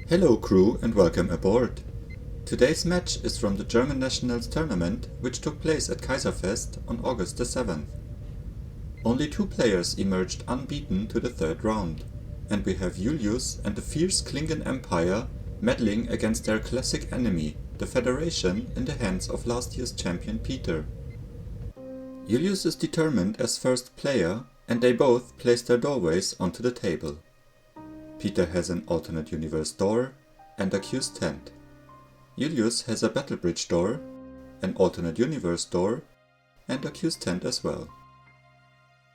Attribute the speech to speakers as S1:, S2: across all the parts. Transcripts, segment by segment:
S1: Hello crew and welcome aboard. Today's match is from the German Nationals tournament which took place at Kaiserfest on August the 7th. Only 2 players emerged unbeaten to the third round, and we have Julius and the fierce Klingon Empire meddling against their classic enemy, the Federation, in the hands of last year's champion Peter. Julius is determined as first player and they both place their doorways onto the table. Peter has an alternate universe door and a Q's tent. Julius has a battle bridge door, an alternate universe door and a Q's tent as well.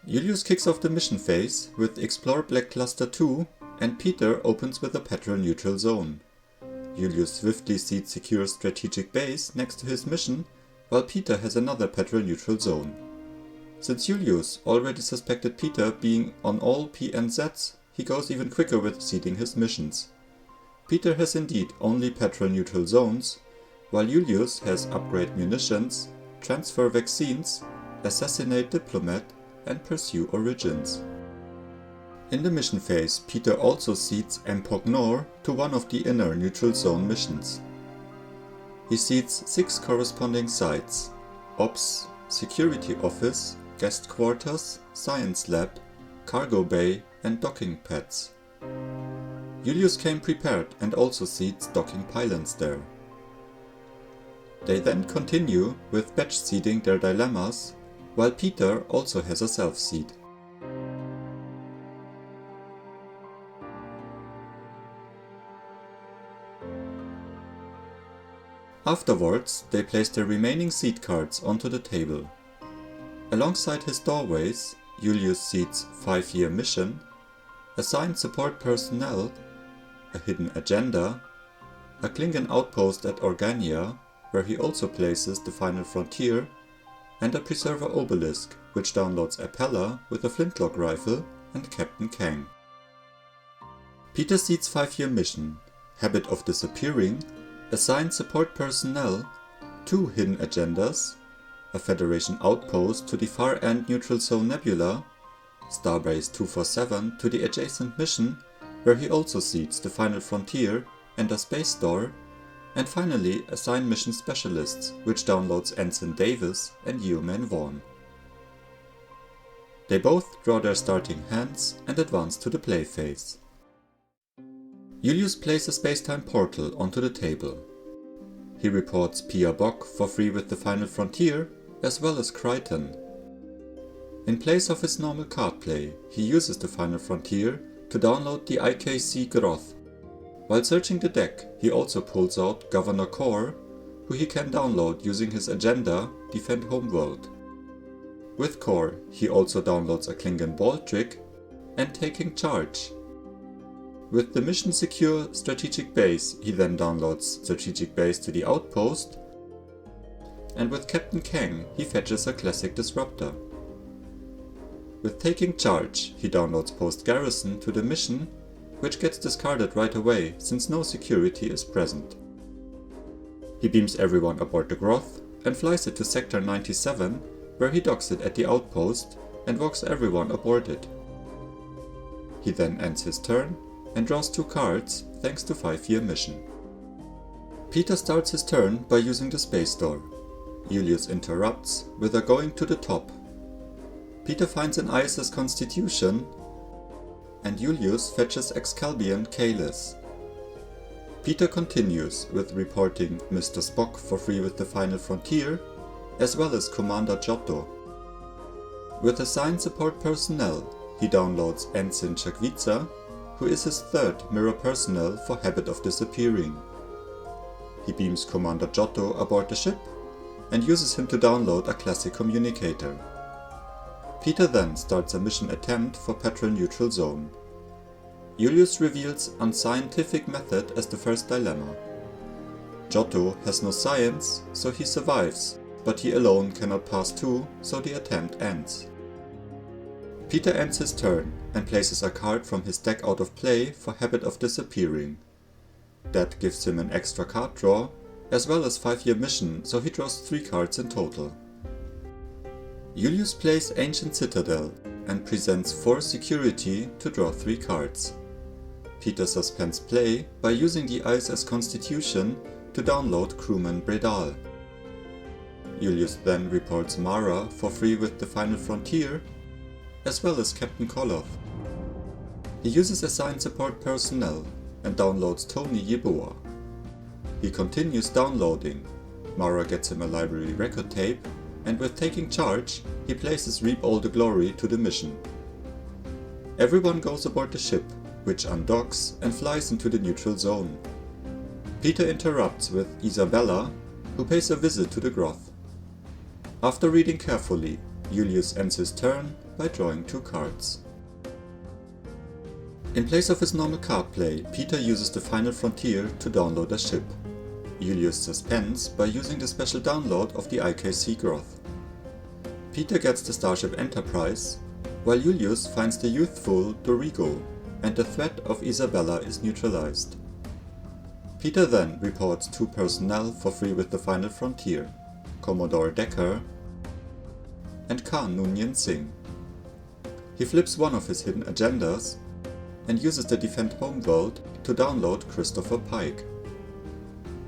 S1: Julius kicks off the mission phase with Explore Black Cluster 2 and Peter opens with a petrol neutral zone. Julius swiftly seeds secure strategic base next to his mission, while Peter has another petrol neutral zone. Since Julius already suspected Peter being on all PNZs, he goes even quicker with seeding his missions. Peter has indeed only petrol neutral zones, while Julius has upgrade munitions, transfer vaccines, assassinate diplomat and pursue origins. In the mission phase, Peter also seeds Empognor to one of the inner neutral zone missions. He seeds 6 corresponding sites: Ops, Security Office, Guest Quarters, Science Lab, Cargo Bay and Docking Pads. Julius came prepared and also seeds docking pylons there. They then continue with batch seeding their dilemmas, while Peter also has a self-seed. Afterwards, they place their remaining seed cards onto the table. Alongside his doorways, Julius seeds 5-year mission, assigned support personnel, a hidden agenda, a Klingon outpost at Organia, where he also places the final frontier, and a preserver obelisk, which downloads a Pella with a flintlock rifle and Captain Kang. Peter seeds 5-year mission, habit of disappearing, assigned support personnel, 2 hidden agendas, a Federation outpost to the far end neutral zone nebula, Starbase 247 to the adjacent mission, where he also seeds the final frontier and a space door, and finally assign mission specialists, which downloads Ensign Davis and Yeoman Vaughn. They both draw their starting hands and advance to the play phase. Julius plays a spacetime portal onto the table. He reports Pia Bock for free with the final frontier, as well as Crichton. In place of his normal card play, he uses the final frontier to download the IKC Groth. While searching the deck, he also pulls out Governor Kor, who he can download using his agenda Defend Homeworld. With Kor, he also downloads a Klingon ball trick and Taking Charge. With the mission secure Strategic Base, he then downloads Strategic Base to the outpost, and with Captain Kang, he fetches a classic Disruptor. With Taking Charge, he downloads Post Garrison to the mission, which gets discarded right away since no security is present. He beams everyone aboard the Groth and flies it to Sector 97, where he docks it at the outpost and walks everyone aboard it. He then ends his turn and draws 2 cards thanks to 5-year mission. Peter starts his turn by using the space door. Julius interrupts with a going to the top. Peter finds an ISS Constitution and Julius fetches Excalbian Kalis. Peter continues with reporting Mr. Spock for free with the final frontier, as well as Commander Giotto. With assigned support personnel, he downloads Ensign Chakwica, who is his 3rd mirror personnel for habit of disappearing. He beams Commander Giotto aboard the ship and uses him to download a classic communicator. Peter then starts a mission attempt for petrol neutral zone. Julius reveals unscientific method as the first dilemma. Giotto has no science, so he survives, but he alone cannot pass 2, so the attempt ends. Peter ends his turn and places a card from his deck out of play for habit of disappearing. That gives him an extra card draw, as well as 5-year mission, so he draws 3 cards in total. Julius plays Ancient Citadel and presents 4 security to draw 3 cards. Peter suspends play by using the ISS Constitution to download crewman Bredal. Julius then reports Mara for free with the Final Frontier, as well as Captain Koloth. He uses assigned support personnel and downloads Tony Yeboah. He continues downloading. Mara gets him a library record tape, and with taking charge, he places Reap All the Glory to the mission. Everyone goes aboard the ship, which undocks and flies into the neutral zone. Peter interrupts with Isabella, who pays a visit to the Groth. After reading carefully, Julius ends his turn by drawing 2 cards. In place of his normal card play, Peter uses the Final Frontier to download a ship. Julius suspends by using the special download of the IKC Groth. Peter gets the Starship Enterprise, while Julius finds the youthful Dorigo, and the threat of Isabella is neutralized. Peter then reports 2 personnel for free with the Final Frontier, Commodore Decker and Khan Noonien Singh. He flips one of his hidden agendas and uses the Defend Homeworld to download Christopher Pike.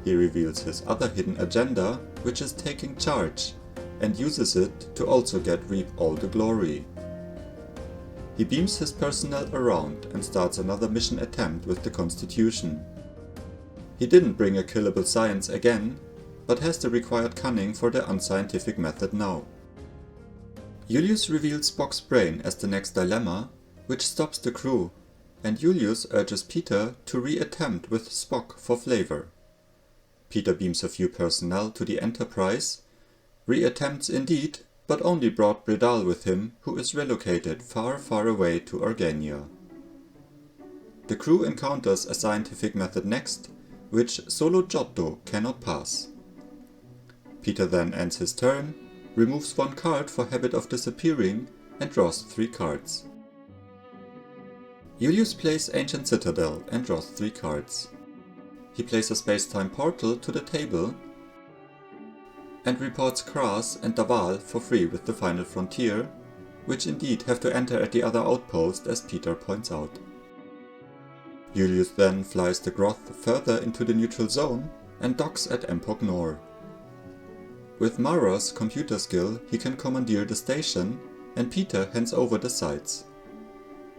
S1: He reveals his other hidden agenda, which is taking charge, and uses it to also get Reap All the Glory. He beams his personnel around and starts another mission attempt with the Constitution. He didn't bring a killable science again, but has the required cunning for the unscientific method now. Julius reveals Spock's brain as the next dilemma, which stops the crew, and Julius urges Peter to re-attempt with Spock for flavor. Peter beams a few personnel to the Enterprise, re-attempts indeed, but only brought Bredal with him, who is relocated far, far away to Organia. The crew encounters a scientific method next, which solo Giotto cannot pass. Peter then ends his turn, removes 1 card for Habit of Disappearing, and draws 3 cards. Julius plays Ancient Citadel and draws 3 cards. He plays a space-time portal to the table and reports Kras and Daval for free with the Final Frontier, which indeed have to enter at the other outpost, as Peter points out. Julius then flies the Groth further into the neutral zone and docks at Empok Nor. With Mara's computer skill, he can commandeer the station, and Peter hands over the sites.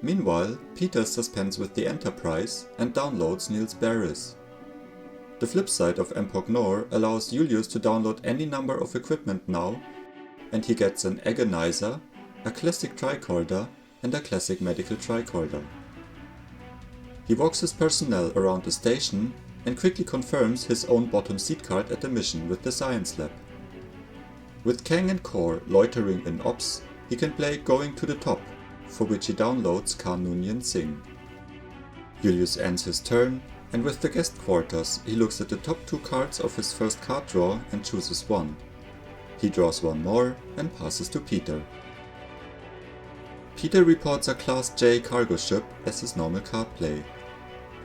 S1: Meanwhile, Peter suspends with the Enterprise and downloads Niels Barris. The flip side of Empok Nor allows Julius to download any number of equipment now, and he gets an Agonizer, a classic tricorder, and a classic medical tricorder. He walks his personnel around the station and quickly confirms his own bottom seat card at the mission with the Science Lab. With Kang and Kor loitering in Ops, he can play Going to the Top, for which he downloads Khan Noonien Singh. Julius ends his turn, and with the guest quarters he looks at the top 2 cards of his first card draw and chooses 1. He draws 1 more and passes to Peter. Peter reports a Class J cargo ship as his normal card play.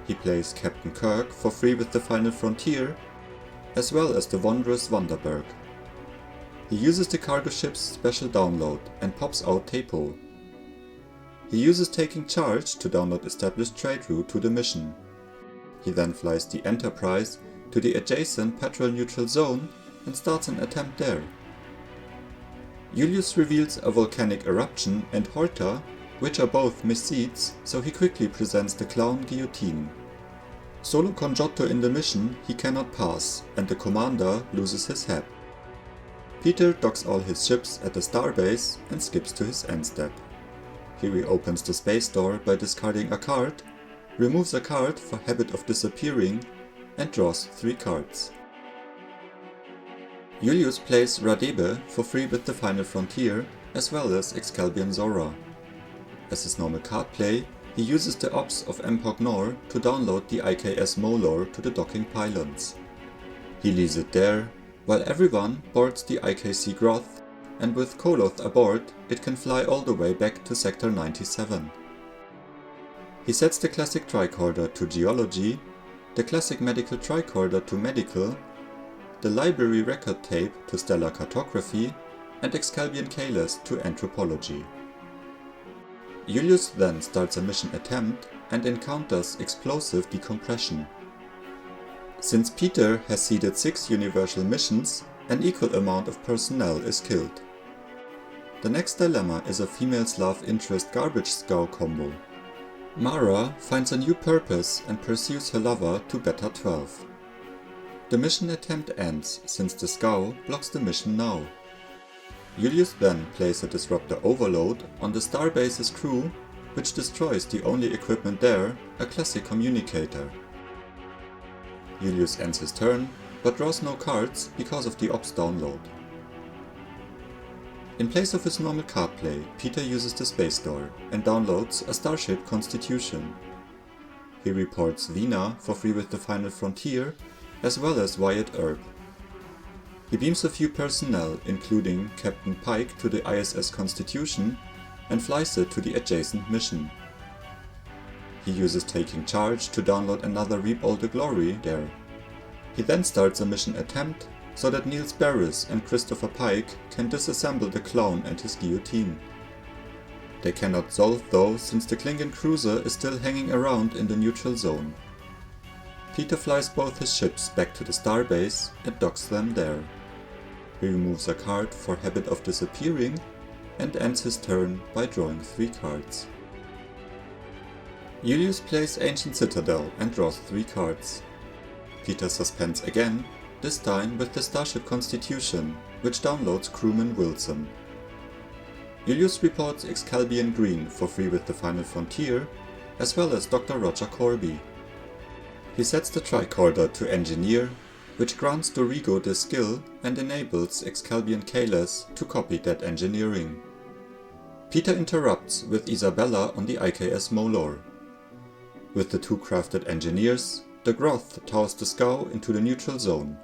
S1: He plays Captain Kirk for free with the Final Frontier, as well as the Wondrous Wonderberg. He uses the cargo ship's special download and pops out Tepo. He uses Taking Charge to download established trade route to the mission. He then flies the Enterprise to the adjacent Petrol Neutral Zone and starts an attempt there. Julius reveals a volcanic eruption and Horta, which are both misseats, so he quickly presents the Clown Guillotine. Solo con Giotto in the mission he cannot pass, and the commander loses his head. Peter docks all his ships at the starbase and skips to his end step. He reopens the space door by discarding a card, removes a card for Habit of Disappearing, and draws 3 cards. Julius plays Radebe for free with the Final Frontier, as well as Excalbion Zora. As his normal card play, he uses the Ops of Empok Nor to download the IKS Molor to the docking pylons. He leaves it there, while everyone boards the IKC Groth, and with Koloth aboard, it can fly all the way back to Sector 97. He sets the classic tricorder to Geology, the classic medical tricorder to Medical, the library record tape to Stellar Cartography, and Excalbion Kalis to Anthropology. Julius then starts a mission attempt and encounters explosive decompression. Since Peter has seeded 6 universal missions, an equal amount of personnel is killed. The next dilemma is a female's love interest garbage scow combo. Mara finds a new purpose and pursues her lover to Beta 12. The mission attempt ends since the scow blocks the mission now. Julius then plays a disruptor overload on the starbase's crew, which destroys the only equipment there, a classic communicator. Julius ends his turn, but draws no cards because of the ops download. In place of his normal card play, Peter uses the space door and downloads a starship Constitution. He reports Vina for free with the Final Frontier, as well as Wyatt Earp. He beams a few personnel, including Captain Pike, to the ISS Constitution and flies it to the adjacent mission. He uses Taking Charge to download another Reap All the Glory there. He then starts a mission attempt so that Niels Barris and Christopher Pike can disassemble the clown and his guillotine. They cannot solve though, since the Klingon cruiser is still hanging around in the neutral zone. Peter flies both his ships back to the starbase and docks them there. He removes a card for Habit of Disappearing and ends his turn by drawing 3 cards. Julius plays Ancient Citadel and draws 3 cards. Peter suspends again, this time with the Starship Constitution, which downloads crewman Wilson. Julius reports Excalbian Green for free with the Final Frontier, as well as Dr. Roger Corby. He sets the tricorder to Engineer, which grants Dorigo this skill and enables Excalbian Kalas to copy that engineering. Peter interrupts with Isabella on the IKS Molor. With the 2 crafted engineers, the Groth tows the scow into the neutral zone.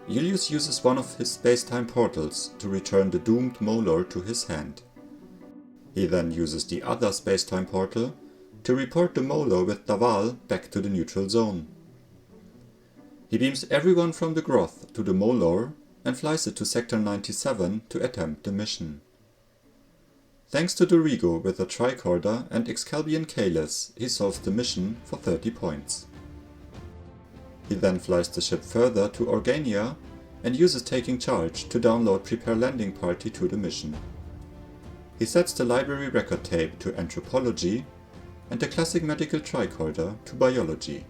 S1: Julius uses one of his space-time portals to return the doomed Molor to his hand. He then uses the other space-time portal to report the Molor with Daval back to the neutral zone. He beams everyone from the Groth to the Molor and flies it to Sector 97 to attempt the mission. Thanks to Dorigo with a tricorder and Excalbian Kalas, he solves the mission for 30 points. He then flies the ship further to Organia and uses Taking Charge to download Prepare Landing Party to the mission. He sets the library record tape to Anthropology and the classic medical tricorder to Biology.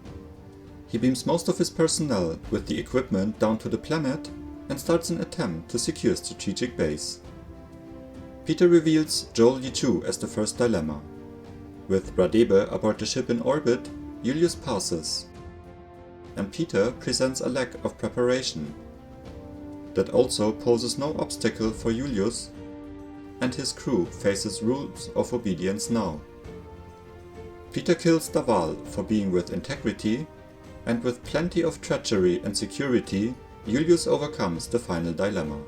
S1: He beams most of his personnel with the equipment down to the planet and starts an attempt to secure strategic base. Peter reveals Joel Yichu as the first dilemma. With Radebe aboard the ship in orbit, Julius passes, and Peter presents a lack of preparation. That also poses no obstacle for Julius, and his crew faces rules of obedience now. Peter kills Daval for being with integrity, and with plenty of treachery and security, Julius overcomes the final dilemma.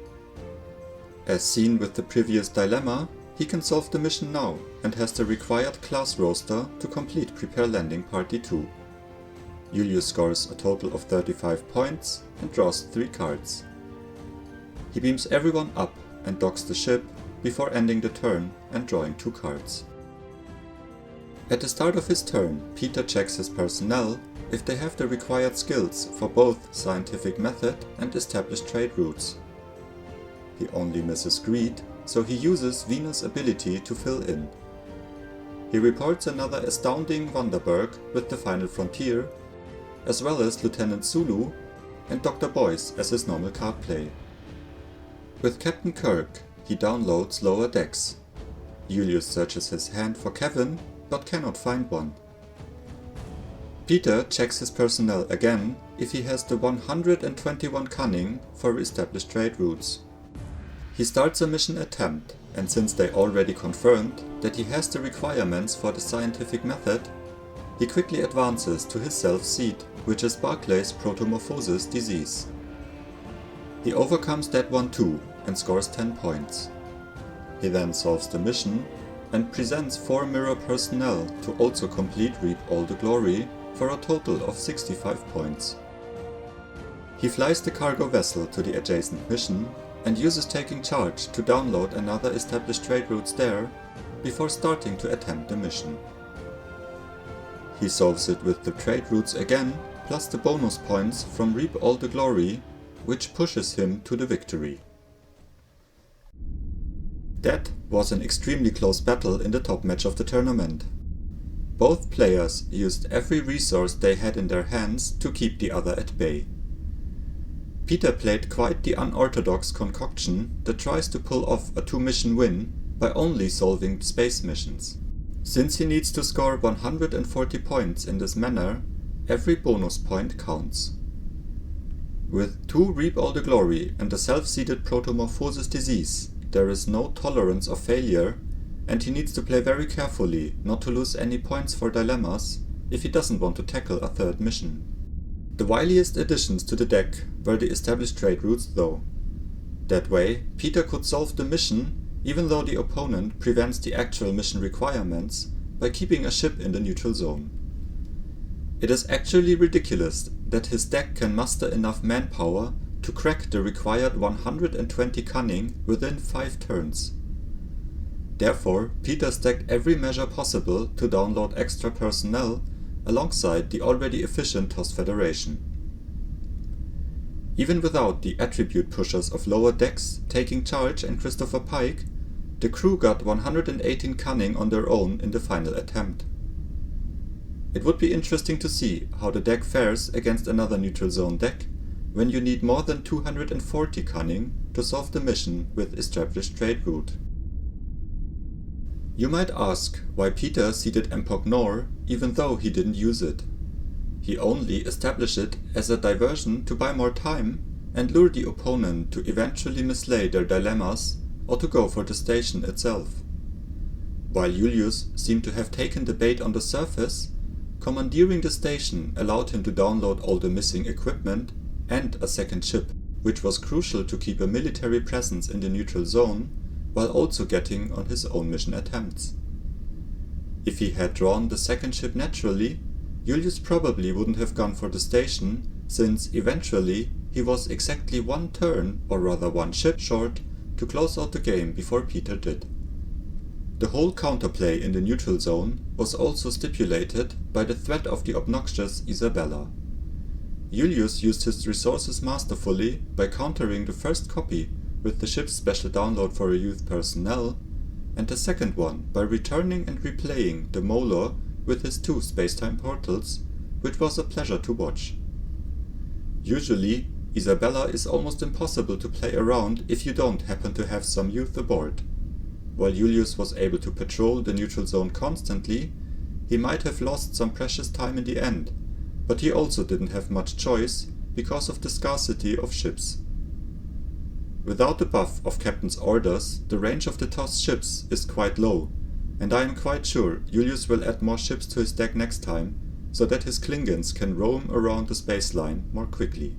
S1: As seen with the previous dilemma, he can solve the mission now and has the required class roster to complete Prepare Landing Party 2. Julius scores a total of 35 points and draws 3 cards. He beams everyone up and docks the ship before ending the turn and drawing 2 cards. At the start of his turn, Peter checks his personnel if they have the required skills for both scientific method and established trade routes. He only misses greed, so he uses Venus' ability to fill in. He reports another astounding Vanderberg with the Final Frontier, as well as Lieutenant Sulu and Dr. Boyce as his normal card play. With Captain Kirk, he downloads Lower Decks. Julius searches his hand for Kevin, but cannot find one. Peter checks his personnel again if he has the 121 cunning for established trade routes. He starts a mission attempt, and since they already confirmed that he has the requirements for the scientific method, he quickly advances to his self-seed, which is Barclay's protomorphosis disease. He overcomes that one too and scores 10 points. He then solves the mission and presents 4 mirror personnel to also complete Reap All the Glory for a total of 65 points. He flies the cargo vessel to the adjacent mission and uses Taking Charge to download another established trade routes there before starting to attempt the mission. He solves it with the trade routes again, plus the bonus points from Reap All the Glory, which pushes him to the victory. That was an extremely close battle in the top match of the tournament. Both players used every resource they had in their hands to keep the other at bay. Peter played quite the unorthodox concoction that tries to pull off a 2-mission win by only solving space missions. Since he needs to score 140 points in this manner, every bonus point counts. With 2 Reap All the Glory and the self-seeded Protomorphosis disease, there is no tolerance of failure, and he needs to play very carefully not to lose any points for dilemmas if he doesn't want to tackle a 3rd mission. The wiliest additions to the deck were the established trade routes though. That way, Peter could solve the mission even though the opponent prevents the actual mission requirements by keeping a ship in the neutral zone. It is actually ridiculous that his deck can muster enough manpower to crack the required 120 cunning within 5 turns. Therefore, Peter stacked every measure possible to download extra personnel alongside the already efficient TOS Federation. Even without the attribute pushers of lower decks taking charge and Christopher Pike, the crew got 118 cunning on their own in the final attempt. It would be interesting to see how the deck fares against another neutral zone deck when you need more than 240 cunning to solve the mission with established trade route. You might ask why Peter seeded Empok Nor even though he didn't use it. He only established it as a diversion to buy more time and lure the opponent to eventually mislay their dilemmas or to go for the station itself. While Julius seemed to have taken the bait on the surface, commandeering the station allowed him to download all the missing equipment and a 2nd ship, which was crucial to keep a military presence in the neutral zone while also getting on his own mission attempts. If he had drawn the 2nd ship naturally, Julius probably wouldn't have gone for the station, since eventually he was exactly 1 turn, or rather 1 ship, short to close out the game before Peter did. The whole counterplay in the neutral zone was also stipulated by the threat of the obnoxious Isabella. Julius used his resources masterfully by countering the first copy with the ship's special download for a youth personnel, and the second one by returning and replaying the Molar with his 2 spacetime portals, which was a pleasure to watch. Usually, Isabella is almost impossible to play around if you don't happen to have some youth aboard. While Julius was able to patrol the neutral zone constantly, he might have lost some precious time in the end, but he also didn't have much choice because of the scarcity of ships. Without the buff of Captain's Orders, the range of the TOS ships is quite low, and I am quite sure Julius will add more ships to his deck next time, so that his Klingons can roam around the space line more quickly.